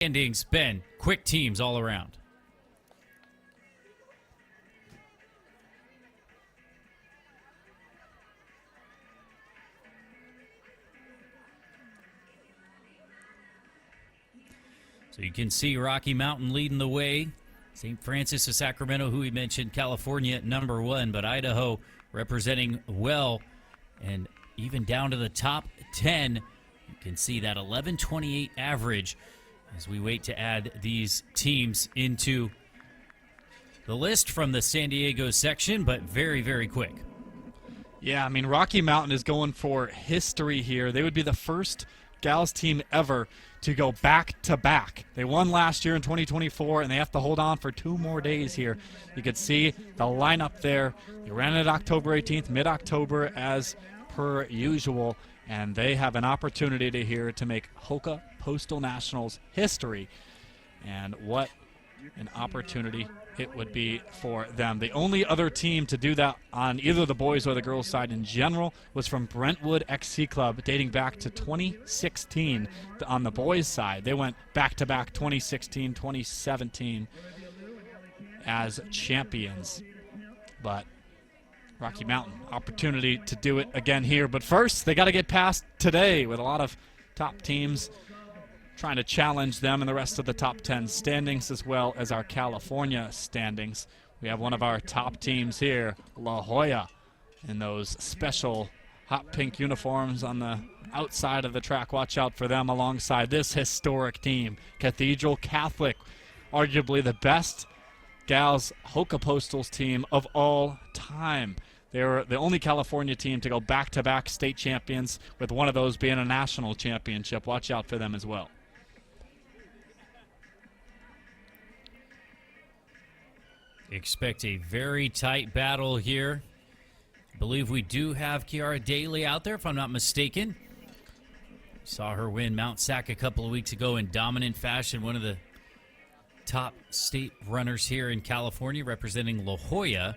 standings, Ben, quick teams all around. So you can see Rocky Mountain leading the way. St. Francis of Sacramento, who we mentioned, California at number 1, but Idaho representing well, and even down to the top 10. You can see that 11:28 average as we wait to add these teams into the list from the San Diego section, but very, very quick. Yeah, I mean, Rocky Mountain is going for history here. They would be the first gals team ever to go back-to-back. They won last year in 2024, and they have to hold on for 2 more days here. You can see the lineup there. They ran it October 18th, mid-October as per usual, and they have an opportunity here to make HOKA Postal Nationals history. And what an opportunity it would be for them. The only other team to do that on either the boys or the girls side in general was from Brentwood XC Club, dating back to 2016 on the boys side. They went back-to-back 2016, 2017 as champions. But Rocky Mountain, opportunity to do it again here. But first, they got to get past today with a lot of top teams trying to challenge them in the rest of the top 10 standings, as well as our California standings. We have one of our top teams here, La Jolla, in those special hot pink uniforms on the outside of the track. Watch out for them alongside this historic team, Cathedral Catholic, arguably the best gals HOKA Postals team of all time. They're the only California team to go back-to-back state champions, with one of those being a national championship. Watch out for them as well. Expect a very tight battle here. I believe we do have Kiara Daly out there, if I'm not mistaken. Saw her win Mount Sac a couple of weeks ago in dominant fashion. One of the top state runners here in California, representing La Jolla.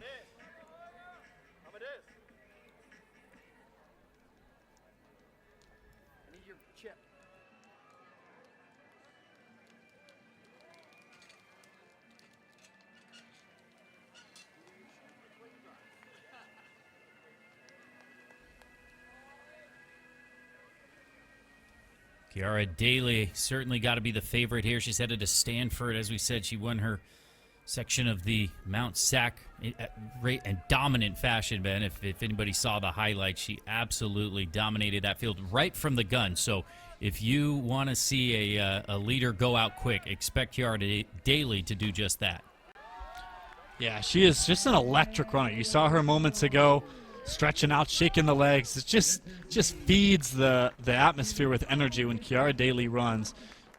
Kiara Daly certainly got to be the favorite here. She's headed to Stanford. As we said, she won her section of the Mount Sac in dominant fashion, Ben. If anybody saw the highlights, she absolutely dominated that field right from the gun. So if you want to see a leader go out quick, expect Kiara Daly to do just that. Yeah, she is just an electric runner. You saw her moments ago, stretching out, shaking the legs. It just feeds the atmosphere with energy when Kiara Daly runs.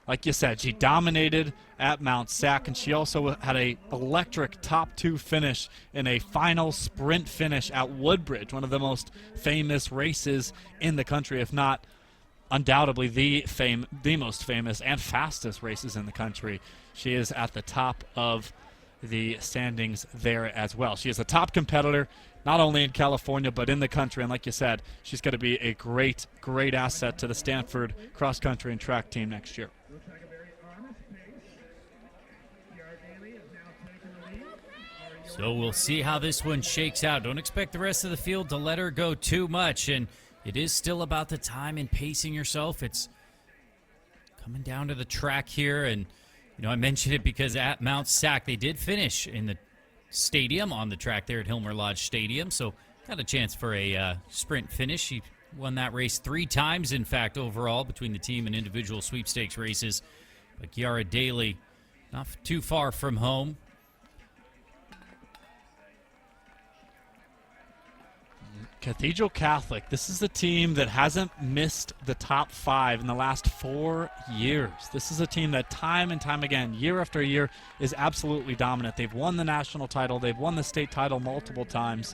Like you said, she dominated at Mount Sac, and she also had a electric top 2 finish in a final sprint finish at Woodbridge, one of the most famous races in the country, if not undoubtedly the most famous and fastest races in the country. She is at the top of the standings there as well. She is a top competitor, not only in California, but in the country. And like you said, she's going to be a great, great asset to the Stanford cross-country and track team next year. So we'll see how this one shakes out. Don't expect the rest of the field to let her go too much. And it is still about the time and pacing yourself. It's coming down to the track here. And, you know, I mentioned it because at Mount Sac, they did finish in the stadium on the track there at Hilmer Lodge Stadium, so got a chance for a sprint finish. She won that race 3 times, in fact, overall between the team and individual sweepstakes races. But Kiara Daly not too far from home. Cathedral Catholic, this is a team that hasn't missed the top 5 in the last 4 years. This is a team that time and time again, year after year, is absolutely dominant. They've won the national title. They've won the state title multiple times.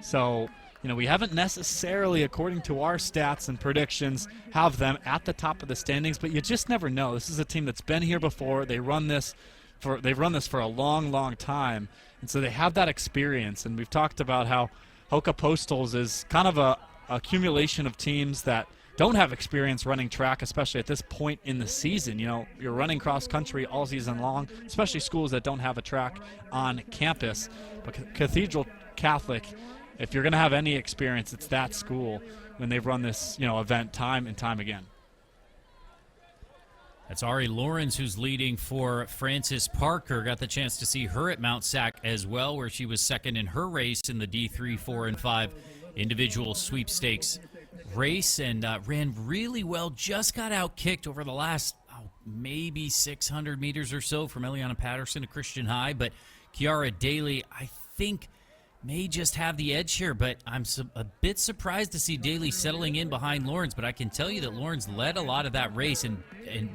So, you know, we haven't necessarily, according to our stats and predictions, have them at the top of the standings, but you just never know. This is a team that's been here before. They've run this for a long, long time, and so they have that experience. And we've talked about how HOKA Postals is kind of a accumulation of teams that don't have experience running track, especially at this point in the season. You know, you're running cross country all season long, especially schools that don't have a track on campus. But Cathedral Catholic, if you're going to have any experience, it's that school when they've run this, you know, event time and time again. That's Ari Lawrence, who's leading for Frances Parker. Got the chance to see her at Mount Sac as well, where she was second in her race in the D3, 4, and 5 individual sweepstakes race, and ran really well. Just got out-kicked over the last maybe 600 meters or so from Eliana Patterson to Christian High, but Kiara Daly, I think, may just have the edge here, but I'm a bit surprised to see Daly settling in behind Lawrence, but I can tell you that Lawrence led a lot of that race and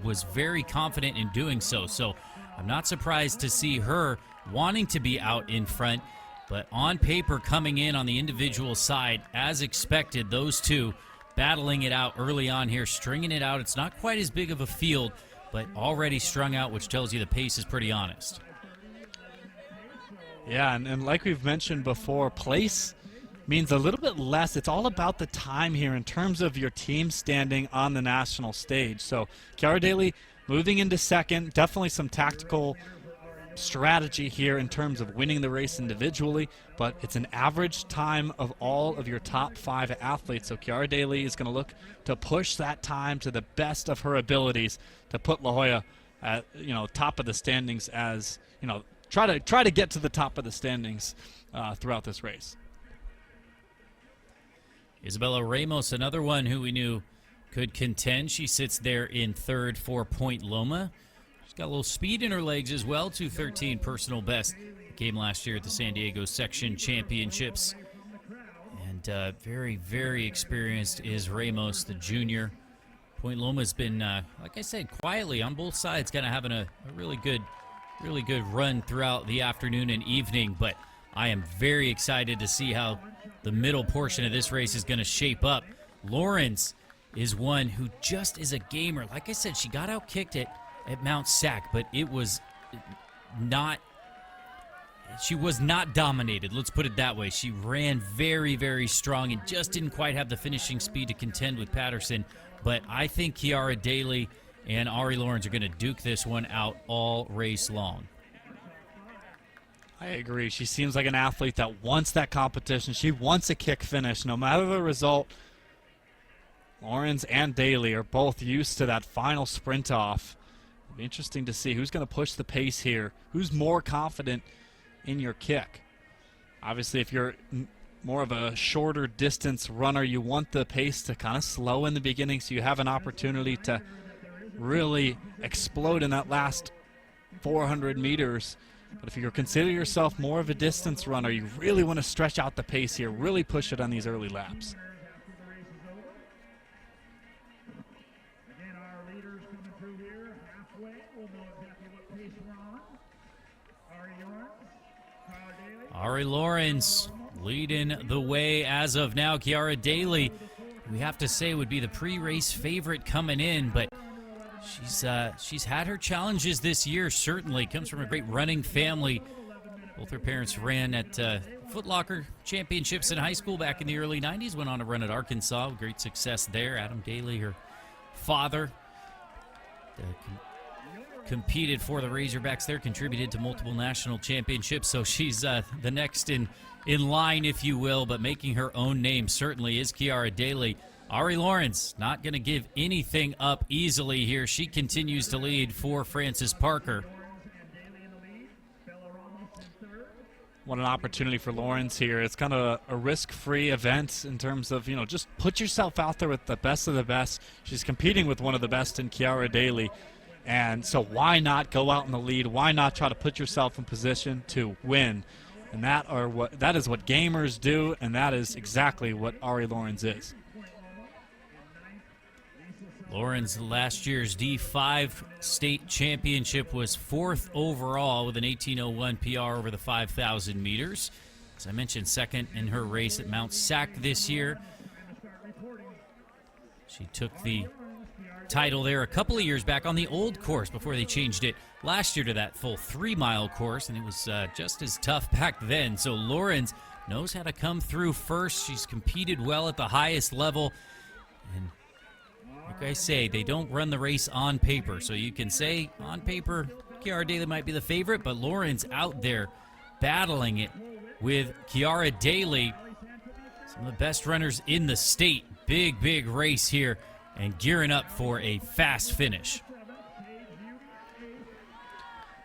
was very confident in doing so. So I'm not surprised to see her wanting to be out in front, but on paper coming in on the individual side, as expected, those two battling it out early on here, stringing it out. It's not quite as big of a field, but already strung out, which tells you the pace is pretty honest. Yeah, and like we've mentioned before, place means a little bit less. It's all about the time here in terms of your team standing on the national stage. So Kiara Daly moving into second, definitely some tactical strategy here in terms of winning the race individually, but it's an average time of all of your top 5 athletes. So Kiara Daly is going to look to push that time to the best of her abilities to put La Jolla at, you know, top of the standings, as, you know, try to get to the top of the standings throughout this race. Isabella Ramos, another one who we knew could contend. She sits there in third for Point Loma. She's got a little speed in her legs as well, 2:13 personal best. Came last year at the San Diego Section Championships. And very, very experienced is Ramos, the junior. Point Loma's been, like I said, quietly on both sides, kind of having a really good run throughout the afternoon and evening, but I am very excited to see how the middle portion of this race is going to shape up. Lawrence is one who just is a gamer. Like I said, she got out-kicked at Mount Sac, but it was not, she was not dominated, let's put it that way. She ran very, very strong and just didn't quite have the finishing speed to contend with Patterson, but I think Kiara Daly and Ari Lawrence are going to duke this one out all race long. I agree. She seems like an athlete that wants that competition. She wants a kick finish. No matter the result, Lawrence and Daly are both used to that final sprint off. It'll be interesting to see who's going to push the pace here, who's more confident in your kick. Obviously, if you're more of a shorter distance runner, you want the pace to kind of slow in the beginning so you have an opportunity to really explode in that last 400 meters. But if you consider yourself more of a distance runner, you really want to stretch out the pace here, really push it on these early laps. Ari Lawrence leading the way as of now. Kiara Daly, we have to say, would be the pre-race favorite coming in, but she's had her challenges this year, certainly. Comes from a great running family. Both her parents ran at Foot Locker championships in high school back in the early 90s. Went on to run at Arkansas. Great success there. Adam Daly, her father, competed for the Razorbacks there, contributed to multiple national championships. So she's the next in line, if you will, but making her own name certainly is Kiara Daly. Ari Lawrence not going to give anything up easily here. She continues to lead for Frances Parker. What an opportunity for Lawrence here. It's kind of a risk-free event in terms of, you know, just put yourself out there with the best of the best. She's competing with one of the best in Kiara Daly. And so why not go out in the lead? Why not try to put yourself in position to win? And that is what gamers do, and that is exactly what Ari Lawrence is. Lawrence, last year's D5 state championship, was 4th overall with an 18:01 PR over the 5,000 meters. As I mentioned, second in her race at Mount Sac this year. She took the title there a couple of years back on the old course before they changed it last year to that full 3-mile course, and it was just as tough back then. So Lawrence knows how to come through first. She's competed well at the highest level, and like I say, they don't run the race on paper. So you can say on paper, Kiara Daly might be the favorite, but Lauren's out there battling it with Kiara Daly, some of the best runners in the state. Big race here and gearing up for a fast finish.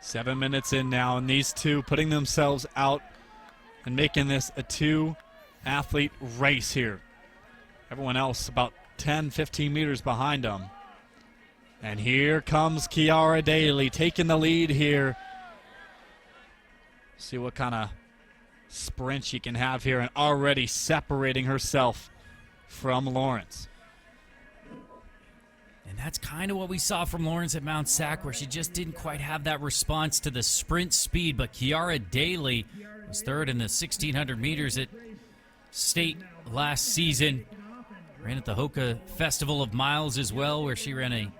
7 minutes in now, and these two putting themselves out and making this a two-athlete race here. Everyone else about 10, 15 meters behind them. And here comes Kiara Daly taking the lead here. See what kind of sprint she can have here, and already separating herself from Lawrence. And that's kind of what we saw from Lawrence at Mount Sac, where she just didn't quite have that response to the sprint speed. But Kiara Daly was third in the 1,600 meters at state last season. Ran at the HOKA Festival of Miles as well, where she ran a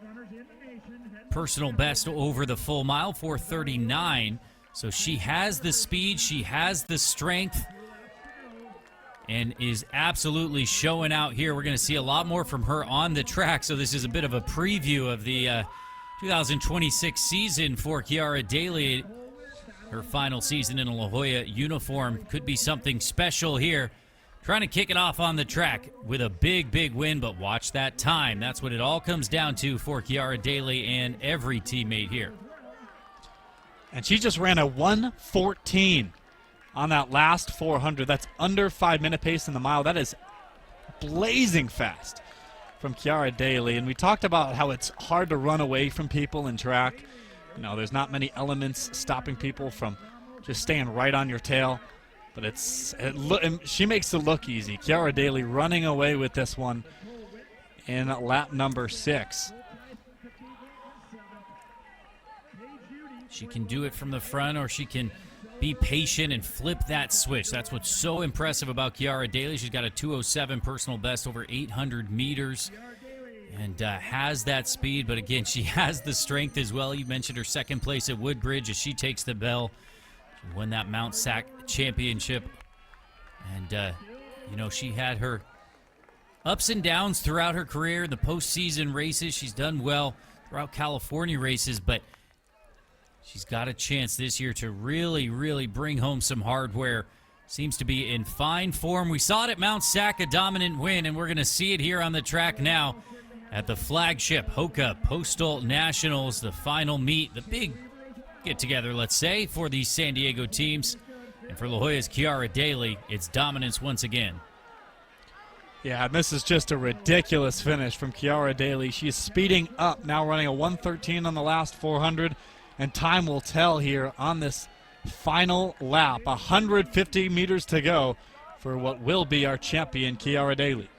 personal best over the full mile, 4:39. So she has the speed, she has the strength, and is absolutely showing out here. We're going to see a lot more from her on the track, so this is a bit of a preview of the 2026 season for Kiara Daly. Her final season in a La Jolla uniform could be something special here. Trying to kick it off on the track with a big win, but watch that time. That's what it all comes down to for Kiara Daly and every teammate here. And she just ran a 1:14 on that last 400. That's under 5-minute pace in the mile. That is blazing fast from Kiara Daly. And we talked about how it's hard to run away from people in track. You know, there's not many elements stopping people from just staying right on your tail. But she makes it look easy. Kiara Daly running away with this one in lap number 6. She can do it from the front, or she can be patient and flip that switch. That's what's so impressive about Kiara Daly. She's got a 2:07 personal best over 800 meters and has that speed. But again, she has the strength as well. You mentioned her second place at Woodbridge as she takes the bell. She won that Mount Sac championship. And, she had her ups and downs throughout her career. The postseason races, she's done well throughout California races, but she's got a chance this year to really bring home some hardware. Seems to be in fine form. We saw it at Mount Sac, a dominant win, and we're going to see it here on the track now at the Flagship HOKA Postal Nationals, the final meet, the big get-together, let's say, for these San Diego teams. And for La Jolla's Kiara Daly, it's dominance once again. Yeah, and this is just a ridiculous finish from Kiara Daly. She's speeding up, now running a 1:13 on the last 400. And time will tell here on this final lap. 150 meters to go for what will be our champion, Kiara Daly.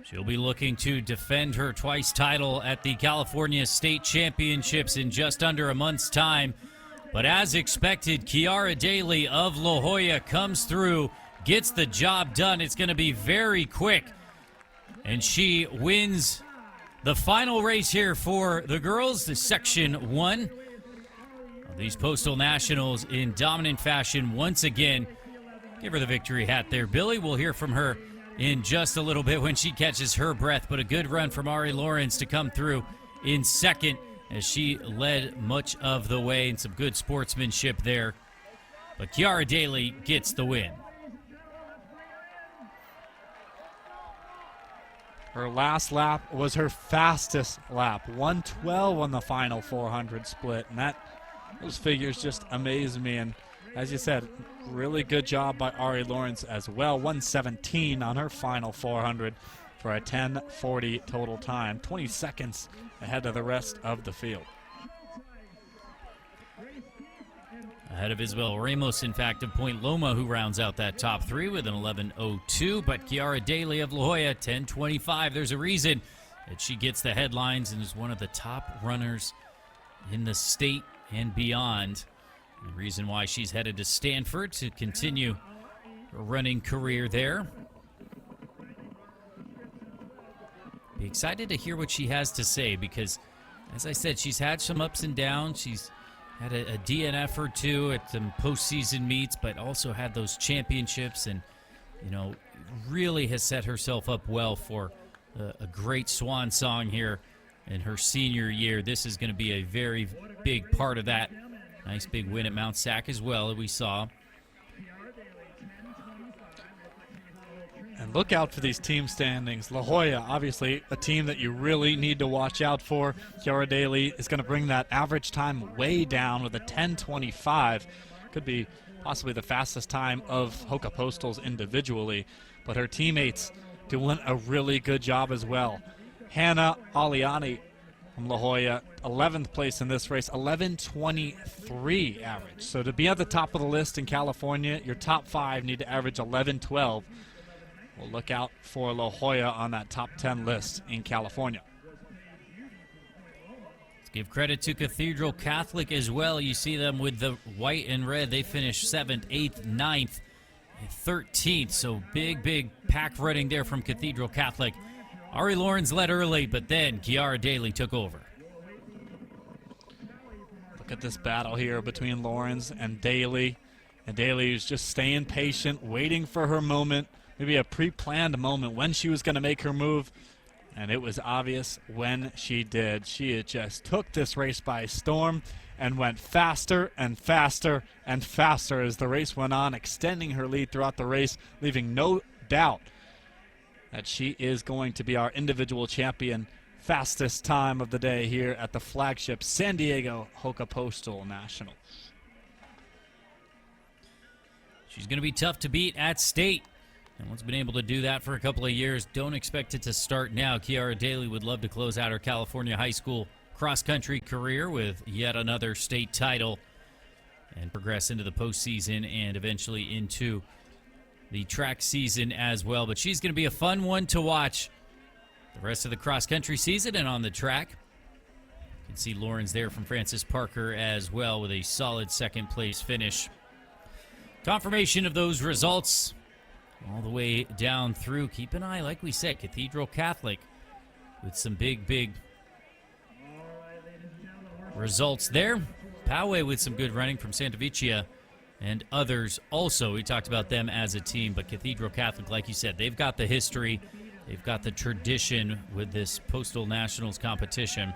She'll be looking to defend her twice title at the California State Championships in just under a month's time. But as expected, Kiara Daly of La Jolla comes through, gets the job done. It's going to be very quick. And she wins the final race here for the girls, the Section 1 of these Postal Nationals in dominant fashion once again. Give her the victory hat there, Billy. We'll hear from her in just a little bit when she catches her breath, but a good run from Ari Lawrence to come through in second as she led much of the way, and some good sportsmanship there. But Kiara Daly gets the win. Her last lap was her fastest lap, 1:12 on the final 400 split, and those figures just amaze me. And as you said, really good job by Ari Lawrence as well, 1:17 on her final 400 for a 10:40 total time, 20 seconds ahead of the rest of the field. Ahead of Isabel Ramos, in fact, of Point Loma, who rounds out that top three with an 11:02. But Kiara Daly of La Jolla, 10:25. There's a reason that she gets the headlines and is one of the top runners in the state and beyond. The reason why she's headed to Stanford to continue her running career there. Be excited to hear what she has to say because, as I said, she's had some ups and downs. She's had a DNF or two at some postseason meets, but also had those championships and, really has set herself up well for a great swan song here in her senior year. This is going to be a very big part of that. Nice big win at Mount Sac as well that we saw. And look out for these team standings. La Jolla, obviously, a team that you really need to watch out for. Kiara Daly is going to bring that average time way down with a 10:25. Could be possibly the fastest time of HOKA Postals individually. But her teammates doing a really good job as well. Hannah Aliani from La Jolla, 11th place in this race, 11:23 average. So to be at the top of the list in California, your top 5 need to average 11:12. We'll look out for La Jolla on that top 10 list in California. Let's give credit to Cathedral Catholic as well. You see them with the white and red. They finished 7th, 8th, 9th, and 13th. So big pack running there from Cathedral Catholic. Ari Lawrence led early, but then Kiara Daly took over. Look at this battle here between Lawrence and Daly. And Daly is just staying patient, waiting for her moment. Maybe a pre-planned moment when she was going to make her move, and it was obvious when she did. She just took this race by storm and went faster and faster and faster as the race went on, extending her lead throughout the race, leaving no doubt that she is going to be our individual champion. Fastest time of the day here at the Flagship San Diego HOKA Postal Nationals. She's going to be tough to beat at state. No one's been able to do that for a couple of years. Don't expect it to start now. Kiara Daly would love to close out her California high school cross-country career with yet another state title and progress into the postseason and eventually into the track season as well. But she's going to be a fun one to watch the rest of the cross-country season and on the track. You can see Lawrence there from Francis Parker as well with a solid second-place finish. Confirmation of those results all the way down through. Keep an eye, like we said, Cathedral Catholic with some big results there. Poway with some good running from Santa Vicia and others also. We talked about them as a team, but Cathedral Catholic, like you said, they've got the history, they've got the tradition with this Postal Nationals competition.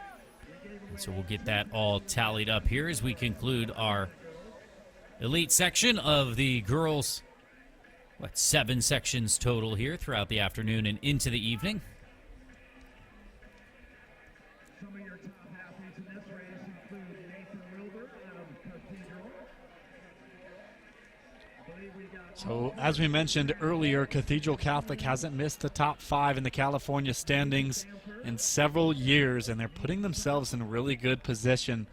And so we'll get that all tallied up here as we conclude our elite section of the girls. 7 sections total here throughout the afternoon and into the evening. So, as we mentioned earlier, Cathedral Catholic hasn't missed the top 5 in the California standings in several years, and they're putting themselves in a really good position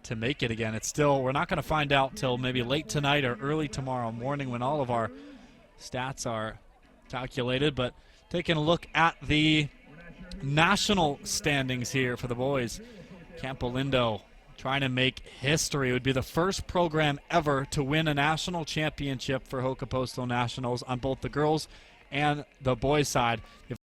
to make it again. It's still, we're not going to find out till maybe late tonight or early tomorrow morning when all of our stats are calculated, but taking a look at the national standings here for the boys. Campo Lindo trying to make history. It would be the first program ever to win a national championship for HOKA Postal Nationals on both the girls and the boys side.